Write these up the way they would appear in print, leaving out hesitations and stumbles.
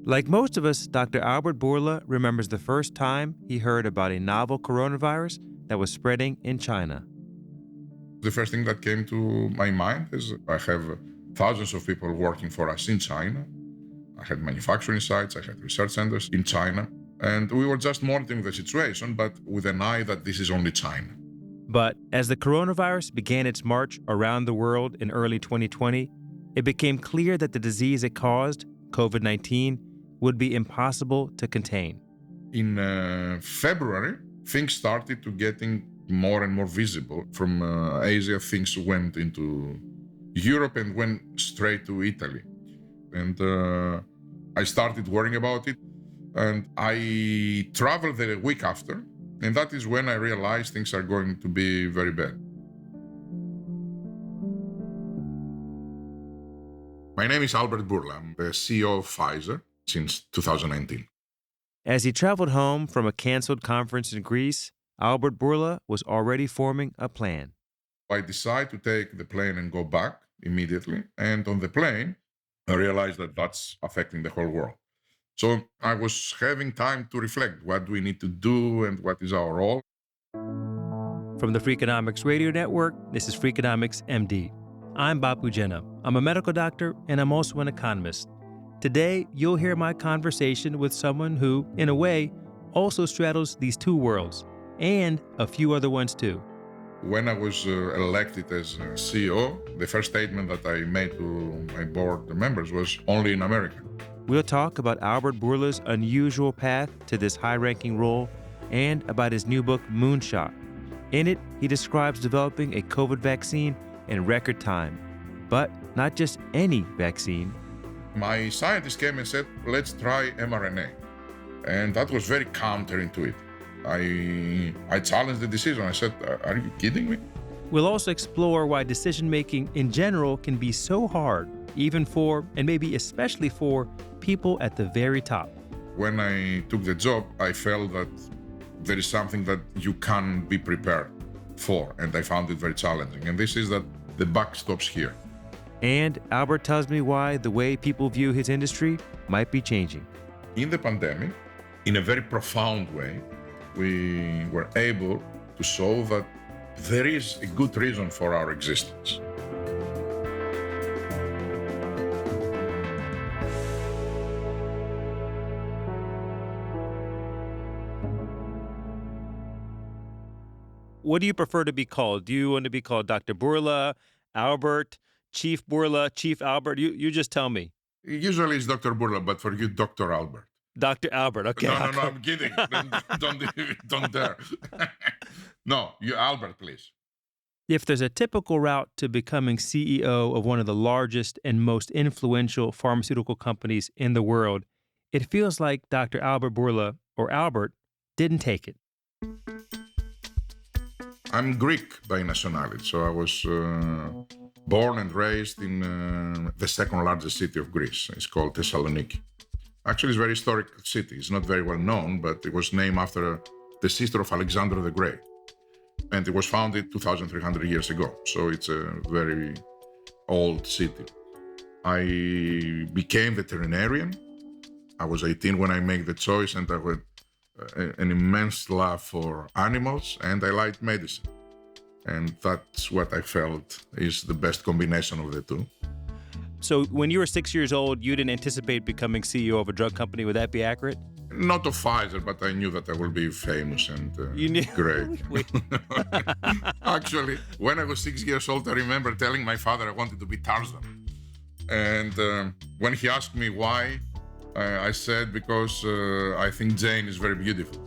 Like most of us, Dr. Albert Bourla remembers the first time he heard about a novel coronavirus that was spreading in China. The first thing that came to my mind is I have thousands of people working for us in China. I had manufacturing sites, I had research centers in China, and we were just monitoring the situation, but with an eye that this is only China. But as the coronavirus began its march around the world in early 2020, it became clear that the disease it caused, COVID-19, would be impossible to contain. In February, things started to getting more and more visible. From Asia, things went into Europe and went straight to Italy. And I started worrying about it. And I traveled there a week after. And that is when I realized things are going to be very bad. My name is Albert Bourla. I'm the CEO of Pfizer since 2019. As he traveled home from a canceled conference in Greece, Albert Bourla was already forming a plan. I decided to take the plane and go back immediately. And on the plane, I realized that that's affecting the whole world. So I was having time to reflect. What do we need to do and what is our role? From the Freakonomics Radio Network, this is Freakonomics MD. I'm Bapu Jena. I'm a medical doctor and I'm also an economist. Today, you'll hear my conversation with someone who, in a way, also straddles these two worlds, and a few other ones too. When I was elected as CEO, the first statement that I made to my board members was only in America. We'll talk about Albert Bourla's unusual path to this high-ranking role and about his new book, Moonshot. In it, he describes developing a COVID vaccine in record time, but not just any vaccine. My scientist came and said, let's try mRNA. And that was very counterintuitive. I challenged the decision. I said, are you kidding me? We'll also explore why decision-making in general can be so hard, even for, and maybe especially for, people at the very top. When I took the job, I felt that there is something that you can be prepared for, and I found it very challenging. And this is that the buck stops here. And Albert tells me why the way people view his industry might be changing. In the pandemic, in a very profound way, we were able to show that there is a good reason for our existence. What do you prefer to be called? Do you want to be called Dr. Bourla, Albert, Chief Bourla, Chief Albert? You just tell me. Usually it's Dr. Bourla, but for you, Dr. Albert. Dr. Albert, okay. No, I'm kidding. Don't dare. No, you Albert, please. If there's a typical route to becoming CEO of one of the largest and most influential pharmaceutical companies in the world, it feels like Dr. Albert Bourla, or Albert, didn't take it. I'm Greek by nationality, so I was born and raised in the second largest city of Greece. It's called Thessaloniki. Actually, it's a very historic city. It's not very well known, but it was named after the sister of Alexander the Great. And it was founded 2,300 years ago. So it's a very old city. I became veterinarian. I was 18 when I made the choice, and I had an immense love for animals, and I liked medicine. And that's what I felt is the best combination of the two. So when you were 6 years old, you didn't anticipate becoming CEO of a drug company. Would that be accurate? Not of Pfizer, but I knew that I will be famous and great. Actually, when I was 6 years old, I remember telling my father I wanted to be Tarzan. And when he asked me why, I said, because I think Jane is very beautiful.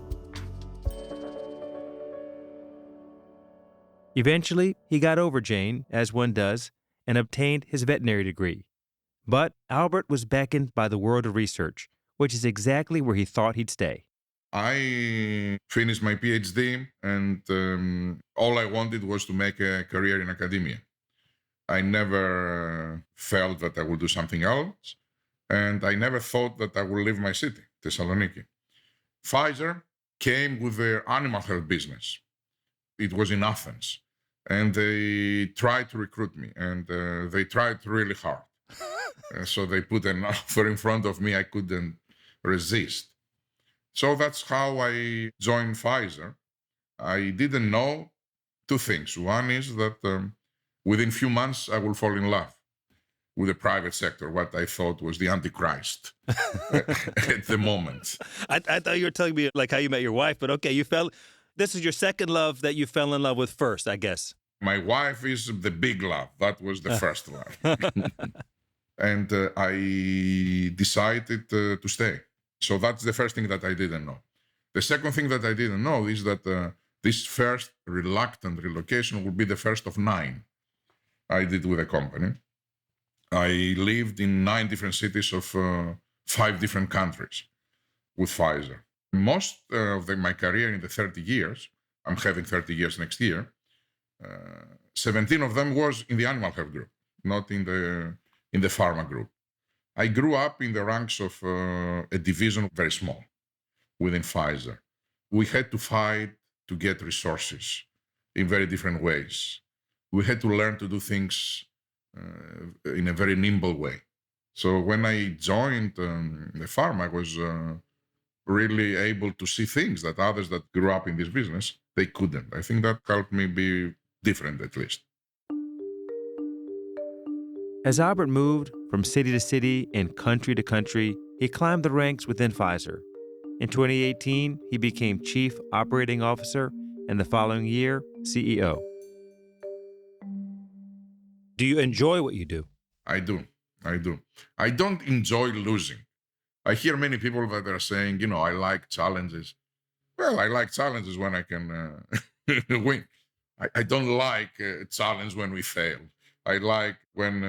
Eventually, he got over Jane, as one does, and obtained his veterinary degree. But Albert was beckoned by the world of research, which is exactly where he thought he'd stay. I finished my PhD, and all I wanted was to make a career in academia. I never felt that I would do something else, and I never thought that I would leave my city, Thessaloniki. Pfizer came with their animal health business. It was in Athens, and they tried to recruit me, and they tried really hard. So they put an offer in front of me. I couldn't resist. So that's how I joined Pfizer. I didn't know two things. One is that within few months, I will fall in love with the private sector, what I thought was the Antichrist at the moment. I thought you were telling me like how you met your wife, but okay, this is your second love that you fell in love with first, I guess. My wife is the big love. That was the first love. And I decided to stay. So that's the first thing that I didn't know. The second thing that I didn't know is that this first reluctant relocation would be the first of 9 I did with the company. I lived in 9 different cities of 5 different countries with Pfizer. Most of my career in the 30 years, I'm having 30 years next year, 17 of them was in the animal health group, not in the pharma group. I grew up in the ranks of a division very small within Pfizer. We had to fight to get resources in very different ways. We had to learn to do things in a very nimble way. So when I joined the pharma, I was really able to see things that others that grew up in this business, they couldn't. I think that helped me be different, at least. As Albert moved from city to city and country to country, he climbed the ranks within Pfizer. In 2018, he became Chief Operating Officer, and the following year, CEO. Do you enjoy what you do? I do. I don't enjoy losing. I hear many people that are saying, I like challenges. Well, I like challenges when I can win. I don't like a challenge when we fail. I like when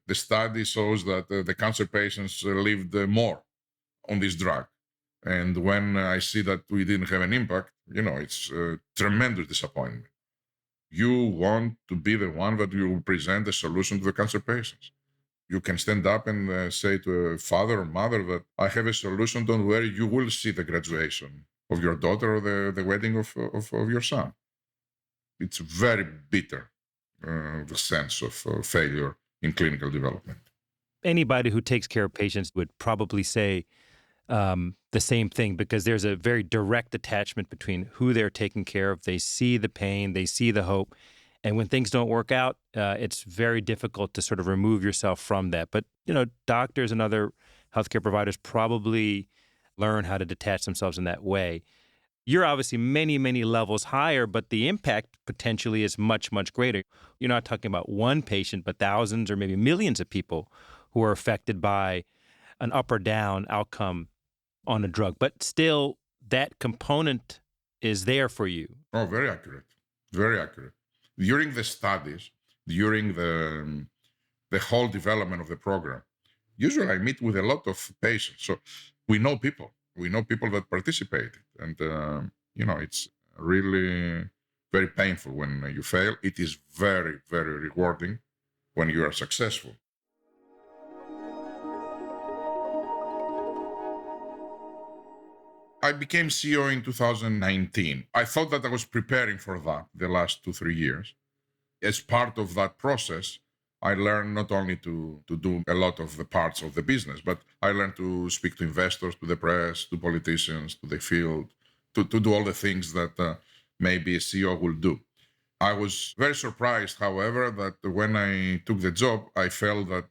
the study shows that the cancer patients lived more on this drug. And when I see that we didn't have an impact, it's a tremendous disappointment. You want to be the one that will present a solution to the cancer patients. You can stand up and say to a father or mother that I have a solution, don't worry, you will see the graduation of your daughter or the wedding of your son. It's very bitter, the sense of failure in clinical development. Anybody who takes care of patients would probably say the same thing, because there's a very direct attachment between who they're taking care of. They see the pain, they see the hope. And when things don't work out, it's very difficult to sort of remove yourself from that. But, doctors and other healthcare providers probably learn how to detach themselves in that way. You're obviously many, many levels higher, but the impact potentially is much, much greater. You're not talking about one patient, but thousands or maybe millions of people who are affected by an up or down outcome on a drug. But still, that component is there for you. Oh, very accurate. Very accurate. During the studies, during the whole development of the program, usually I meet with a lot of patients. So we know people. We know people that participated. And, it's really very painful when you fail. It is very, very rewarding when you are successful. I became CEO in 2019. I thought that I was preparing for that the last 2-3 years. As part of that process, I learned not only to do a lot of the parts of the business, but I learned to speak to investors, to the press, to politicians, to the field, to do all the things that maybe a CEO will do. I was very surprised, however, that when I took the job, I felt that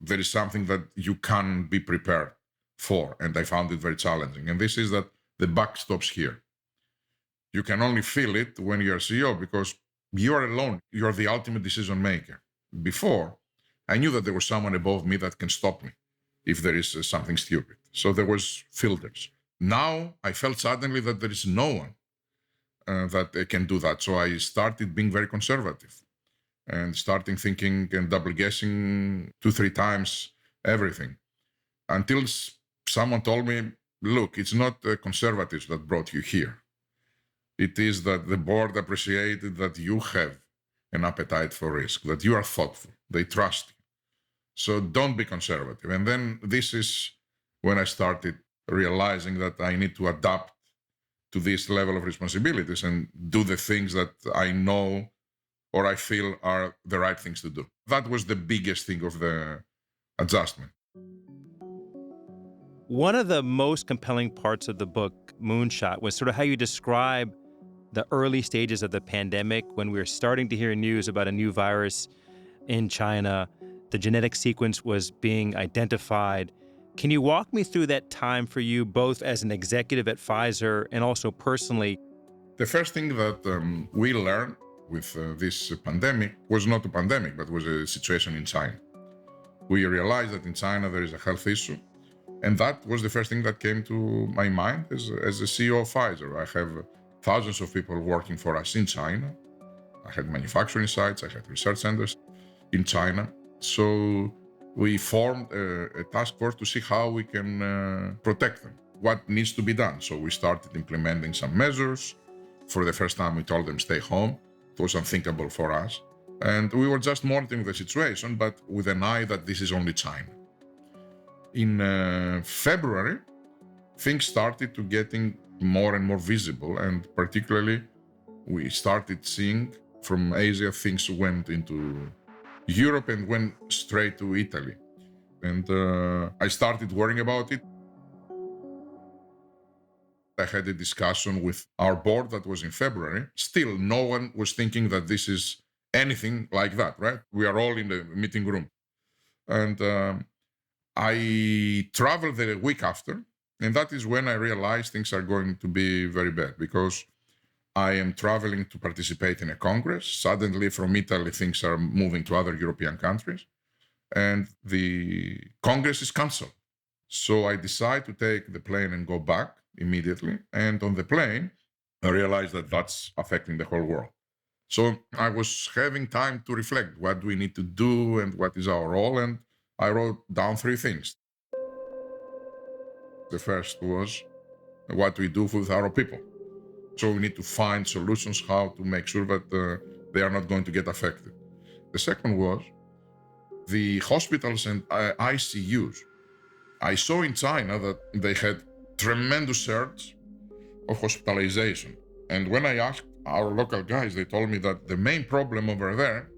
there is something that you can be prepared for, and I found it very challenging. And this is that the buck stops here. You can only feel it when you're CEO because you are alone. You're the ultimate decision maker. Before, I knew that there was someone above me that can stop me if there is something stupid. So there was filters. Now I felt suddenly that there is no one that can do that. So I started being very conservative and starting thinking and double guessing 2-3 times everything until someone told me, look, it's not the conservatives that brought you here. It is that the board appreciated that you have an appetite for risk, that you are thoughtful, they trust you. So don't be conservative. And then this is when I started realizing that I need to adapt to this level of responsibilities and do the things that I know or I feel are the right things to do. That was the biggest thing of the adjustment. One of the most compelling parts of the book, Moonshot, was sort of how you describe the early stages of the pandemic when we were starting to hear news about a new virus in China. The genetic sequence was being identified. Can you walk me through that time for you, both as an executive at Pfizer and also personally? The first thing that we learned with this pandemic was not a pandemic, but was a situation in China. We realized that in China there is a health issue. And that was the first thing that came to my mind as a CEO of Pfizer. I have thousands of people working for us in China. I had manufacturing sites, I had research centers in China. So we formed a task force to see how we can protect them, what needs to be done. So we started implementing some measures. For the first time, we told them stay home. It was unthinkable for us. And we were just monitoring the situation, but with an eye that this is only China. In February, things started to getting more and more visible, and particularly we started seeing from Asia, things went into Europe and went straight to Italy. And I started worrying about it. I had a discussion with our board that was in February. Still, no one was thinking that this is anything like that, right? We are all in the meeting room. And I traveled the week after, and that is when I realized things are going to be very bad, because I am traveling to participate in a congress. Suddenly from Italy, things are moving to other European countries, and the congress is canceled. So I decide to take the plane and go back immediately. And on the plane, I realized that that's affecting the whole world. So I was having time to reflect, what do we need to do and what is our role? And I wrote down 3 things. The first was what we do with our people. So we need to find solutions how to make sure that they are not going to get affected. The second was the hospitals and ICUs. I saw in China that they had tremendous surge of hospitalization. And when I asked our local guys, they told me that the main problem over there,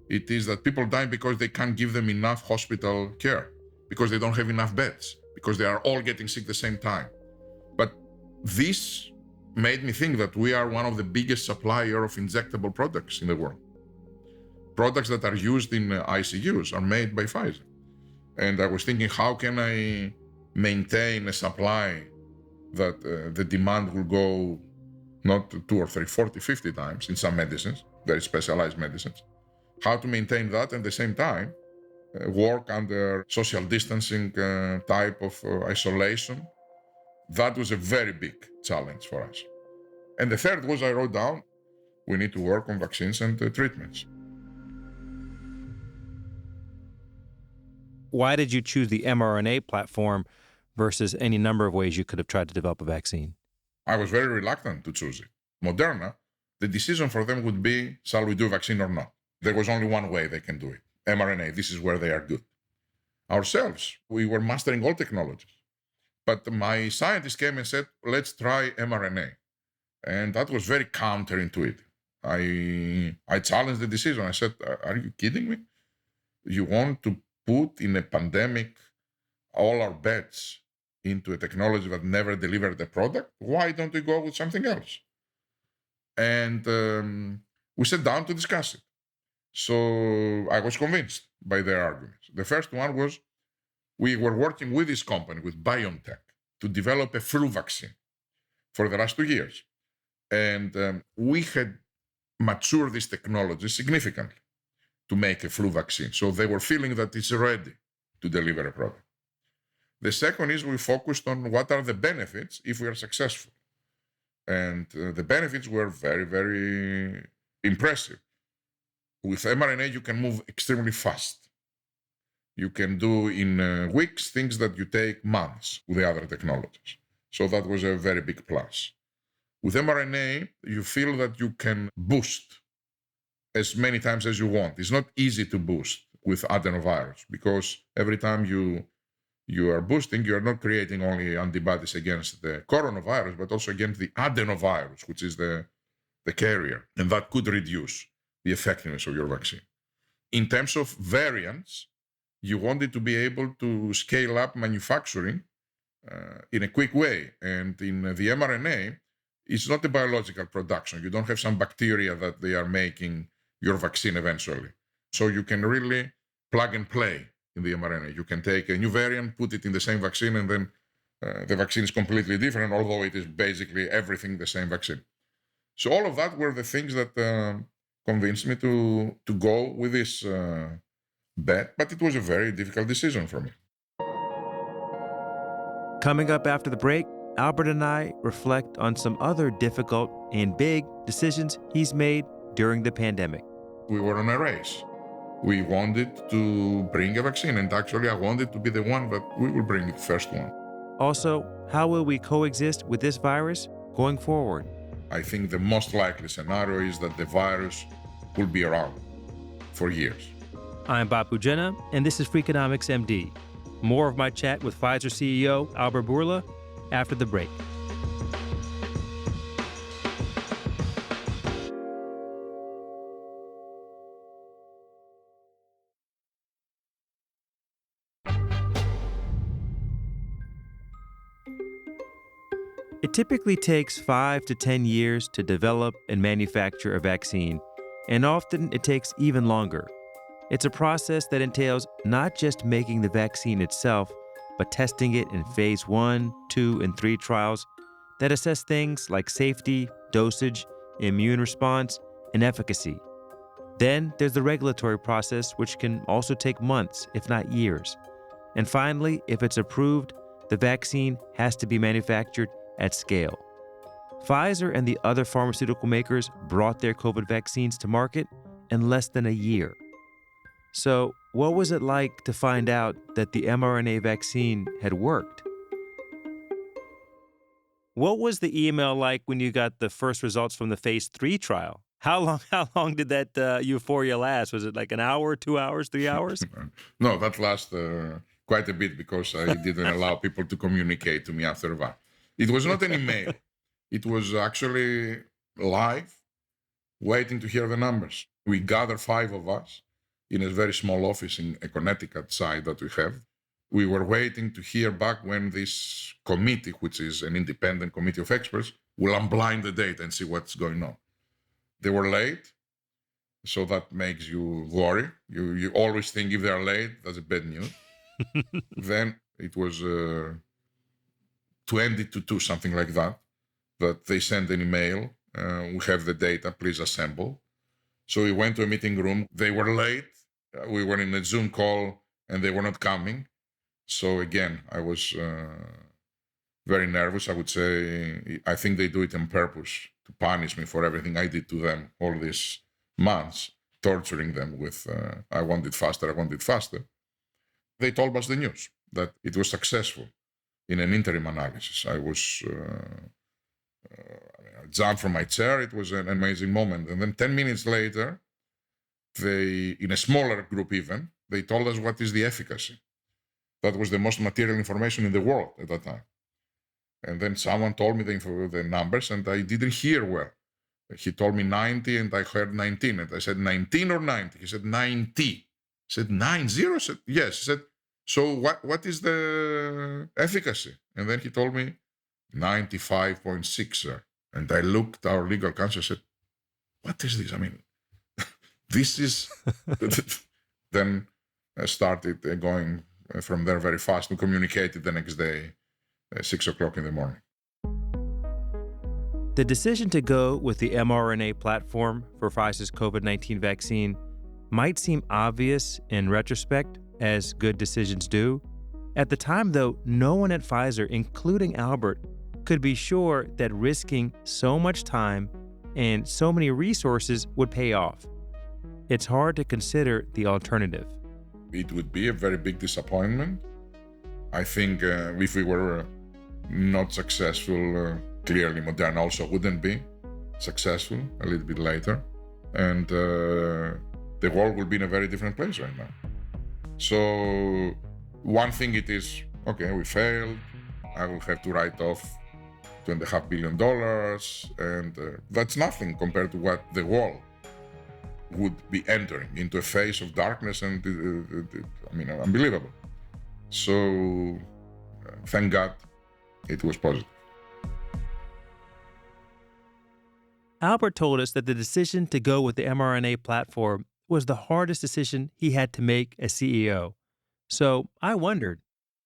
it is that people die because they can't give them enough hospital care, because they don't have enough beds, because they are all getting sick at the same time. But this made me think that we are one of the biggest supplier of injectable products in the world. Products that are used in ICUs are made by Pfizer. And I was thinking, how can I maintain a supply that the demand will go not 2 or 3, 40, 50 times in some medicines, very specialized medicines. How to maintain that and at the same time work under social distancing type of isolation. That was a very big challenge for us. And the third was, I wrote down, we need to work on vaccines and treatments. Why did you choose the mRNA platform versus any number of ways you could have tried to develop a vaccine? I was very reluctant to choose it. Moderna, the decision for them would be, shall we do a vaccine or not? There was only one way they can do it. mRNA, this is where they are good. Ourselves, we were mastering all technologies. But my scientist came and said, let's try mRNA. And that was very counterintuitive. I challenged the decision. I said, are you kidding me? You want to put in a pandemic all our bets into a technology that never delivered the product? Why don't we go with something else? And we sat down to discuss it. So I was convinced by their arguments. The first one was, we were working with this company, with BioNTech, to develop a flu vaccine for the last 2 years. And we had matured this technology significantly to make a flu vaccine. So they were feeling that it's ready to deliver a product. The second is, we focused on what are the benefits if we are successful. And the benefits were very, very impressive. With mRNA, you can move extremely fast. You can do in weeks things that you take months with the other technologies. So that was a very big plus. With mRNA, you feel that you can boost as many times as you want. It's not easy to boost with adenovirus, because every time you are boosting, you are not creating only antibodies against the coronavirus, but also against the adenovirus, which is the carrier. And that could reduce the effectiveness of your vaccine. In terms of variants, you wanted to be able to scale up manufacturing in a quick way. And in the mRNA, it's not a biological production. You don't have some bacteria that they are making your vaccine eventually. So you can really plug and play in the mRNA. You can take a new variant, put it in the same vaccine, and then the vaccine is completely different, although it is basically everything the same vaccine. So all of that were the things that convinced me to go with this bet, but it was a very difficult decision for me. Coming up after the break, Albert and I reflect on some other difficult and big decisions he's made during the pandemic. We were on a race. We wanted to bring a vaccine, and actually I wanted to be the one, but we will bring the first one. Also, how will we coexist with this virus going forward? I think the most likely scenario is that the virus will be around for years. I'm Bapu Jena, and this is Freakonomics MD. More of my chat with Pfizer CEO Albert Bourla after the break. It typically takes 5 to 10 years to develop and manufacture a vaccine, and often it takes even longer. It's a process that entails not just making the vaccine itself, but testing it in phase 1, 2, and 3 trials that assess things like safety, dosage, immune response, and efficacy. Then there's the regulatory process, which can also take months, if not years. And finally, if it's approved, the vaccine has to be manufactured at scale. Pfizer and the other pharmaceutical makers brought their COVID vaccines to market in less than a year. So, what was it like to find out that the mRNA vaccine had worked? What was the email like when you got the first results from the phase 3 trial? How long did that euphoria last? Was it like an hour, 2 hours, 3 hours? No, that lasted quite a bit because I didn't allow people to communicate to me after a while. It was not an email. It was actually live, waiting to hear the numbers. We gathered 5 of us in a very small office in a Connecticut site that we have. We were waiting to hear back when this committee, which is an independent committee of experts, will unblind the data and see what's going on. They were late, so that makes you worry. You always think if they're late, that's bad news. Then it was 20 to 2, something like that they sent an email. We have the data, please assemble. So we went to a meeting room. They were late. We were in a Zoom call and they were not coming. So again, I was very nervous. I would say, I think they do it on purpose to punish me for everything I did to them all these months, torturing them with, I want it faster. They told us the news, that it was successful in an interim analysis. I was, I jumped from my chair. It was an amazing moment. And then 10 minutes later, in a smaller group even, they told us what is the efficacy. That was the most material information in the world at that time. And then someone told me the numbers, and I didn't hear well. He told me 90, and I heard 19. And I said, 19 or 90? He said, 90. I said, 90? I said, yes. He said, so what is the efficacy? And then he told me, 95.6, sir. And I looked at our legal counsel and said, what is this? I mean, this is... Then I started going from there very fast. We communicated the next day, 6 o'clock in the morning. The decision to go with the mRNA platform for Pfizer's COVID-19 vaccine might seem obvious in retrospect, as good decisions do. At the time, though, no one at Pfizer, including Albert, could be sure that risking so much time and so many resources would pay off. It's hard to consider the alternative. It would be a very big disappointment. I think if we were not successful, clearly Moderna also wouldn't be successful a little bit later. And the world will be in a very different place right now. So one thing it is, okay, we failed. I will have to write off $2.5 billion. And that's nothing compared to what the world would be entering into a phase of darkness and, unbelievable. So thank God It was positive. Albert told us that the decision to go with the mRNA platform was the hardest decision he had to make as CEO. So I wondered,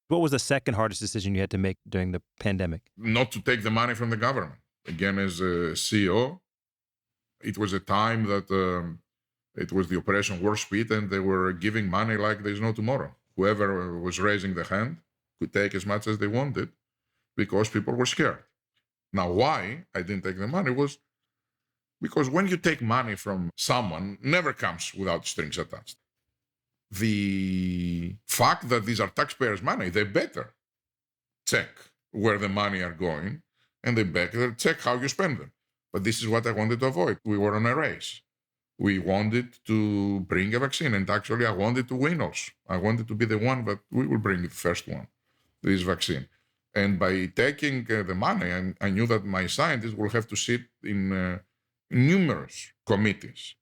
what was the second hardest decision you had to make during the pandemic? Not to take the money from the government. Again, as a CEO, it was a time that it was the Operation Warp Speed, and they were giving money like there's no tomorrow. Whoever was raising the hand could take as much as they wanted because people were scared. Now, why I didn't take the money was because when you take money from someone, never comes without strings attached. The fact that these are taxpayers' money, they better check where the money are going, and they better check how you spend them. But this is what I wanted to avoid. We were on a race. We wanted to bring a vaccine, and actually I wanted to win also. I wanted to be the one, but we will bring the first one, this vaccine. And by taking the money, I knew that my scientists will have to sit in numerous committees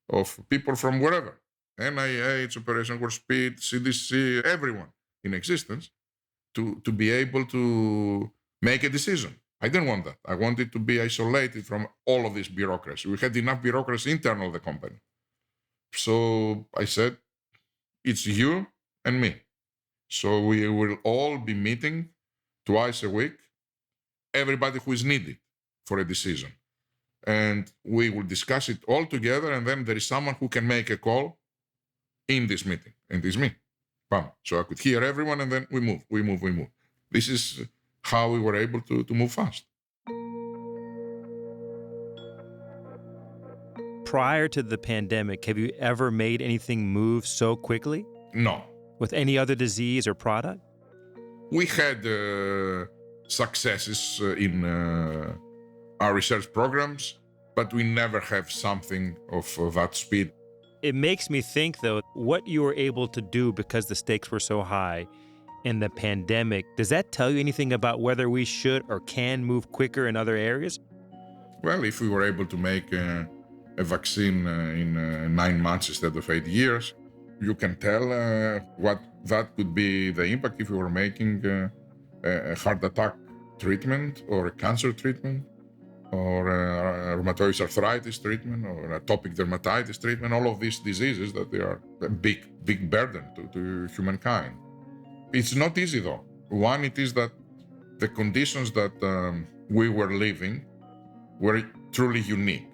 of people from wherever, NIH, Operation Warp Speed, CDC, everyone in existence, to be able to make a decision. I didn't want that. I wanted to be isolated from all of this bureaucracy. We had enough bureaucracy internal to the company. So I said, it's you and me. So we will all be meeting twice a week, everybody who is needed for a decision. And we will discuss it all together, and then there is someone who can make a call in this meeting, and it's me. Bam. So I could hear everyone, and then we move. This is how we were able to move fast. Prior to the pandemic, have you ever made anything move so quickly? No. With any other disease or product? We had successes in our research programs, but we never have something of that speed. It makes me think, though, what you were able to do because the stakes were so high in the pandemic, does that tell you anything about whether we should or can move quicker in other areas? Well, if we were able to make a vaccine in 9 months instead of 8 years, you can tell what that could be the impact if we were making a heart attack treatment or a cancer treatment or a rheumatoid arthritis treatment or atopic dermatitis treatment, all of these diseases that they are a big burden to humankind. It's not easy though. One, it is that the conditions that we were living were truly unique.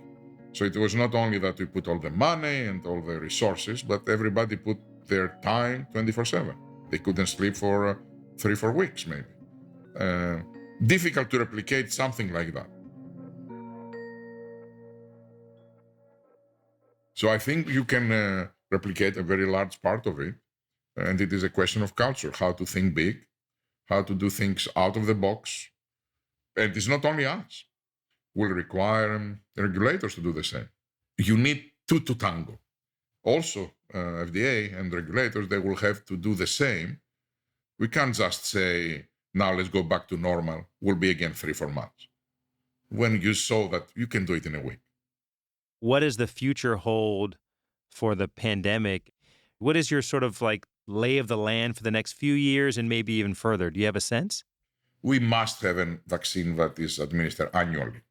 So it was not only that we put all the money and all the resources, but everybody put their time 24/7. They couldn't sleep for 3-4 weeks maybe. Difficult to replicate something like that. So I think you can replicate a very large part of it. And it is a question of culture, how to think big, how to do things out of the box. And it's not only us. Will require regulators to do the same. You need two to tango. Also, FDA and regulators, they will have to do the same. We can't just say, now let's go back to normal. We'll be again 3-4 months. When you saw that you can do it in a week. What does the future hold for the pandemic? What is your sort of like lay of the land for the next few years and maybe even further? Do you have a sense? We must have a vaccine that is administered annually.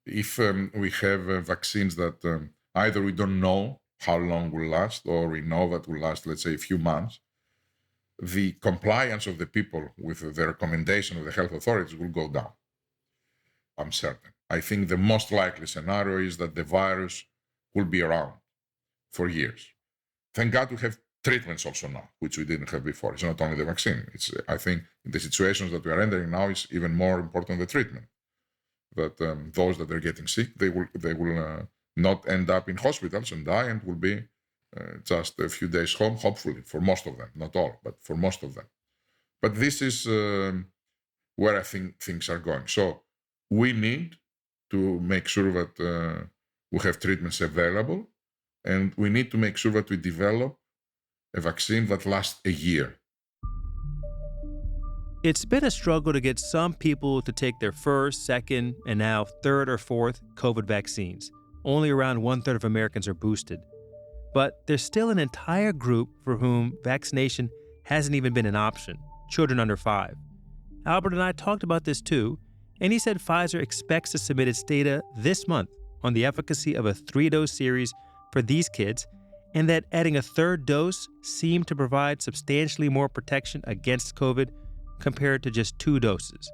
If we have vaccines that either we don't know how long will last or we know that will last, let's say, a few months, the compliance of the people with the recommendation of the health authorities will go down. I'm certain. I think the most likely scenario is that the virus will be around for years. Thank God we have treatments also now, which we didn't have before. It's not only the vaccine. I think in the situations that we are entering now is even more important the treatment. That those that are getting sick, they will not end up in hospitals and die and will be just a few days home, hopefully, for most of them. Not all, but for most of them. But this is where I think things are going. So we need to make sure that we have treatments available, and we need to make sure that we develop a vaccine that lasts a year. It's been a struggle to get some people to take their first, second, and now third or fourth COVID vaccines. Only around 1/3 of Americans are boosted. But there's still an entire group for whom vaccination hasn't even been an option, children under 5. Albert and I talked about this too, and he said Pfizer expects to submit its data this month on the efficacy of a 3-dose series for these kids, and that adding a third dose seemed to provide substantially more protection against COVID compared to just 2 doses.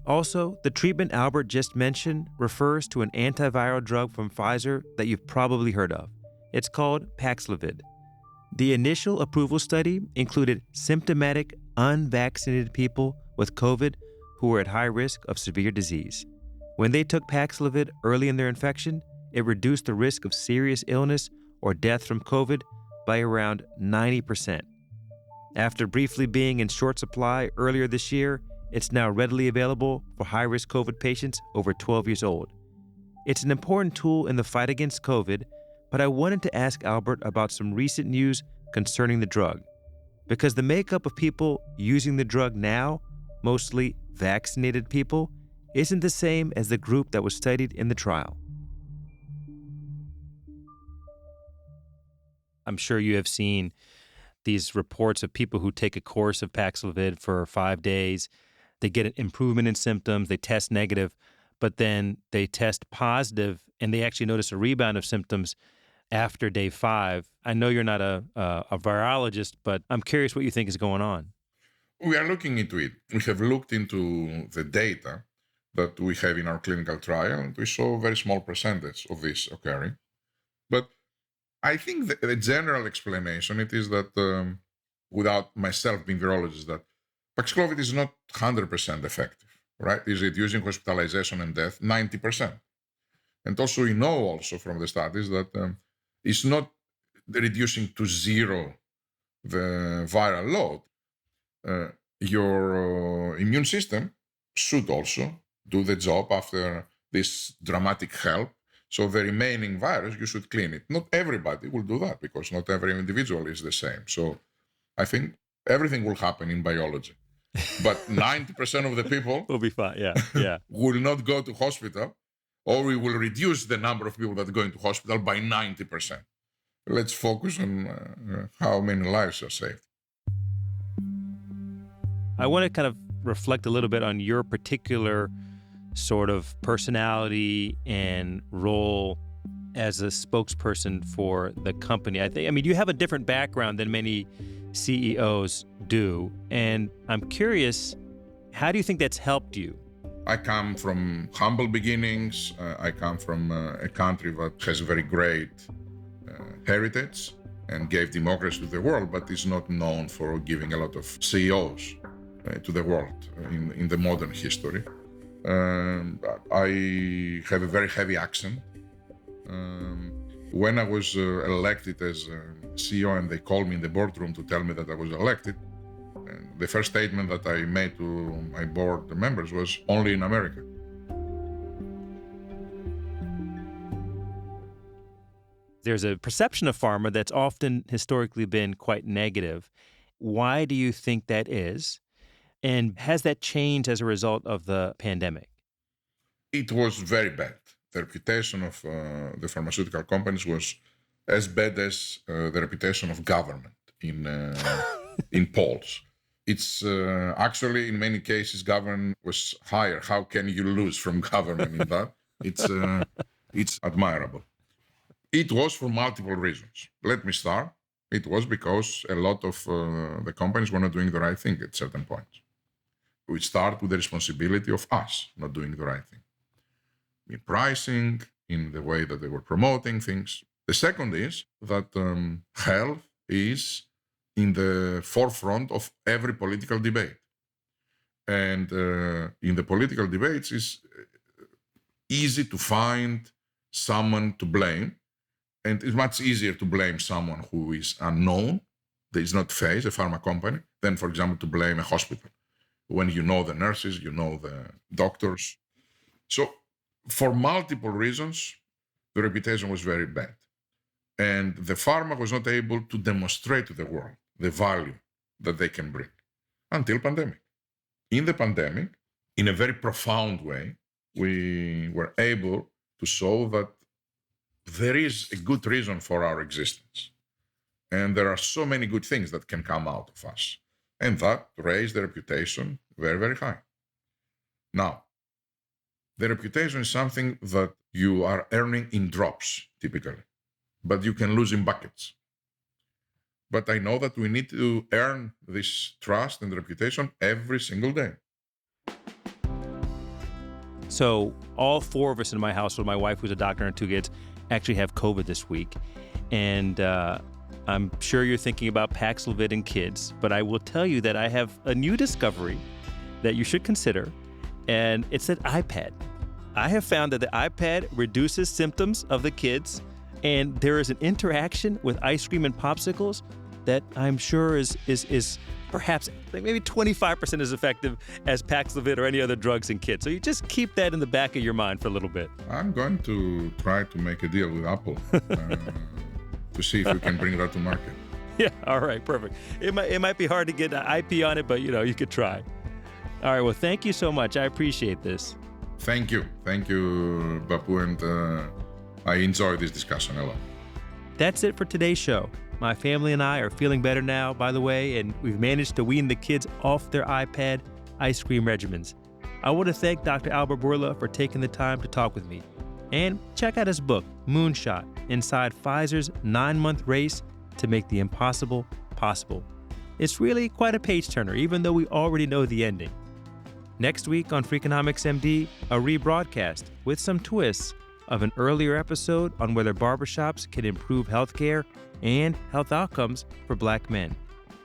Also, the treatment Albert just mentioned refers to an antiviral drug from Pfizer that you've probably heard of. It's called Paxlovid. The initial approval study included symptomatic, unvaccinated people with COVID who were at high risk of severe disease. When they took Paxlovid early in their infection, it reduced the risk of serious illness or death from COVID by around 90%. After briefly being in short supply earlier this year, it's now readily available for high-risk COVID patients over 12 years old. It's an important tool in the fight against COVID, but I wanted to ask Albert about some recent news concerning the drug, because the makeup of people using the drug now, mostly vaccinated people, isn't the same as the group that was studied in the trial. I'm sure you have seen these reports of people who take a course of Paxlovid for 5 days. They get an improvement in symptoms, they test negative, but then they test positive and they actually notice a rebound of symptoms after day 5. I know you're not a virologist, but I'm curious what you think is going on. We are looking into it. We have looked into the data that we have in our clinical trial, and we saw a very small percentage of this occurring. But I think the general explanation it is that, without myself being virologist, that Paxlovid is not 100% effective, right? Is reducing hospitalization and death 90%. And also we know also from the studies that it's not reducing to zero the viral load. Your immune system should also do the job after this dramatic help. So the remaining virus, you should clean it. Not everybody will do that because not every individual is the same. So I think everything will happen in biology. But 90% of the people We'll be fine, yeah. will not go to hospital, or we will reduce the number of people that are going to hospital by 90%. Let's focus on how many lives are saved. I want to kind of reflect a little bit on your particular sort of personality and role as a spokesperson for the company. I mean, you have a different background than many CEOs do, and I'm curious, how do you think that's helped you? I come from humble beginnings. I come from a country that has a very great heritage and gave democracy to the world, but is not known for giving a lot of CEOs to the world in the modern history. I have a very heavy accent. When I was elected as CEO and they called me in the boardroom to tell me that I was elected, the first statement that I made to my board members was only in America. There's a perception of pharma that's often historically been quite negative. Why do you think that is? And has that changed as a result of the pandemic? It was very bad. The reputation of the pharmaceutical companies was as bad as the reputation of government in polls. It's actually, in many cases, government was higher. How can you lose from government in that? It's admirable. It was for multiple reasons. Let me start. It was because a lot of the companies were not doing the right thing at certain points. We start with the responsibility of us not doing the right thing. In pricing, in the way that they were promoting things. The second is that health is in the forefront of every political debate. And in the political debates, it's easy to find someone to blame. And it's much easier to blame someone who is unknown, that is not faced, a pharma company, than, for example, to blame a hospital. When you know the nurses, you know the doctors. So for multiple reasons, the reputation was very bad. And the pharma was not able to demonstrate to the world the value that they can bring until pandemic. In the pandemic, in a very profound way, we were able to show that there is a good reason for our existence. And there are so many good things that can come out of us. And that raised the reputation very, very high. Now, the reputation is something that you are earning in drops, typically, but you can lose in buckets. But I know that we need to earn this trust and reputation every single day. So all four of us in my household, my wife who's a doctor and two kids, actually have COVID this week. And I'm sure you're thinking about Paxlovid in kids, but I will tell you that I have a new discovery that you should consider, and it's an iPad. I have found that the iPad reduces symptoms of the kids, and there is an interaction with ice cream and popsicles that I'm sure is perhaps maybe 25% as effective as Paxlovid or any other drugs in kids. So you just keep that in the back of your mind for a little bit. I'm going to try to make a deal with Apple to see if we can bring that to market. Yeah, all right, perfect. It might be hard to get an IP on it, but you could try. All right, well, thank you so much. I appreciate this. Thank you, Bapu, and I enjoyed this discussion a lot. That's it for today's show. My family and I are feeling better now, by the way, and we've managed to wean the kids off their iPad ice cream regimens. I want to thank Dr. Albert Bourla for taking the time to talk with me. And check out his book, Moonshot, inside Pfizer's 9-month race to make the impossible possible. It's really quite a page-turner, even though we already know the ending. Next week on Freakonomics MD, a rebroadcast with some twists of an earlier episode on whether barbershops can improve healthcare and health outcomes for Black men.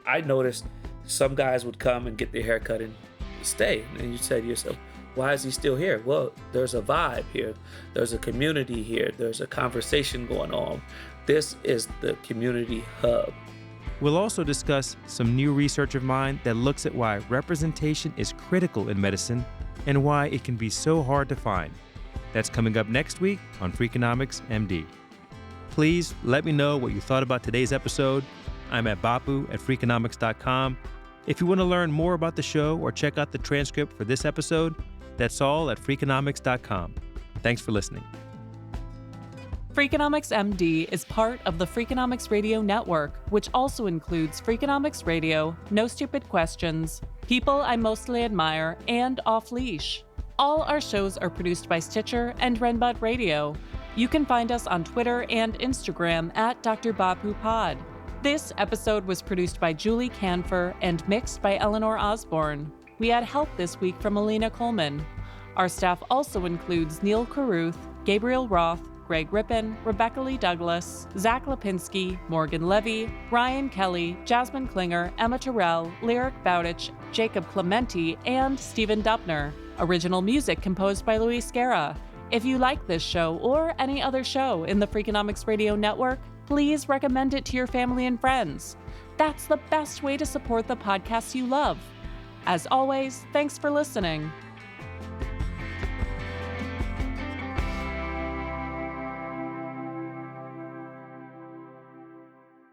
I noticed some guys would come and get their hair cut and stay. And you say to yourself, why is he still here? Well, there's a vibe here. There's a community here. There's a conversation going on. This is the community hub. We'll also discuss some new research of mine that looks at why representation is critical in medicine and why it can be so hard to find. That's coming up next week on Freakonomics MD. Please let me know what you thought about today's episode. I'm at bapu@freakonomics.com. If you want to learn more about the show or check out the transcript for this episode, that's all at freakonomics.com. Thanks for listening. Freakonomics MD is part of the Freakonomics Radio Network, which also includes Freakonomics Radio, No Stupid Questions, People I Mostly Admire, and Off Leash. All our shows are produced by Stitcher and Renbud Radio. You can find us on Twitter and Instagram at Dr. Bapu Pod. This episode was produced by Julie Canfer and mixed by Eleanor Osborne. We had help this week from Alina Coleman. Our staff also includes Neil Carruth, Gabriel Roth, Greg Rippin, Rebecca Lee Douglas, Zach Lipinski, Morgan Levy, Ryan Kelly, Jasmine Klinger, Emma Terrell, Lyric Bowditch, Jacob Clementi, and Stephen Dubner. Original music composed by Luis Guerra. If you like this show or any other show in the Freakonomics Radio Network, please recommend it to your family and friends. That's the best way to support the podcasts you love. As always, thanks for listening.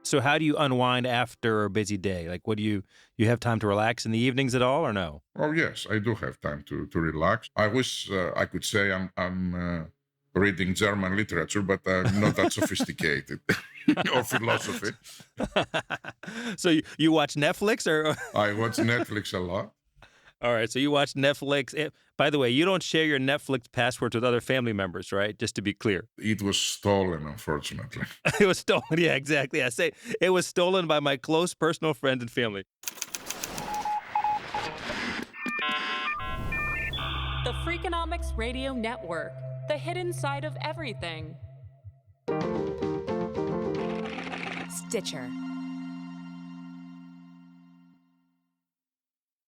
So how do you unwind after a busy day? Like, what do you have time to relax in the evenings at all, or no? Oh, yes, I do have time to relax. I wish I could say I'm reading German literature, but I'm not that sophisticated. Or philosophy. So you watch Netflix, or? I watch Netflix a lot. All right, so you watch Netflix. By the way, you don't share your Netflix passwords with other family members, right? Just to be clear. It was stolen, unfortunately. It was stolen, yeah, exactly. I say it was stolen by my close personal friends and family. The Freakonomics Radio Network, the hidden side of everything. Stitcher.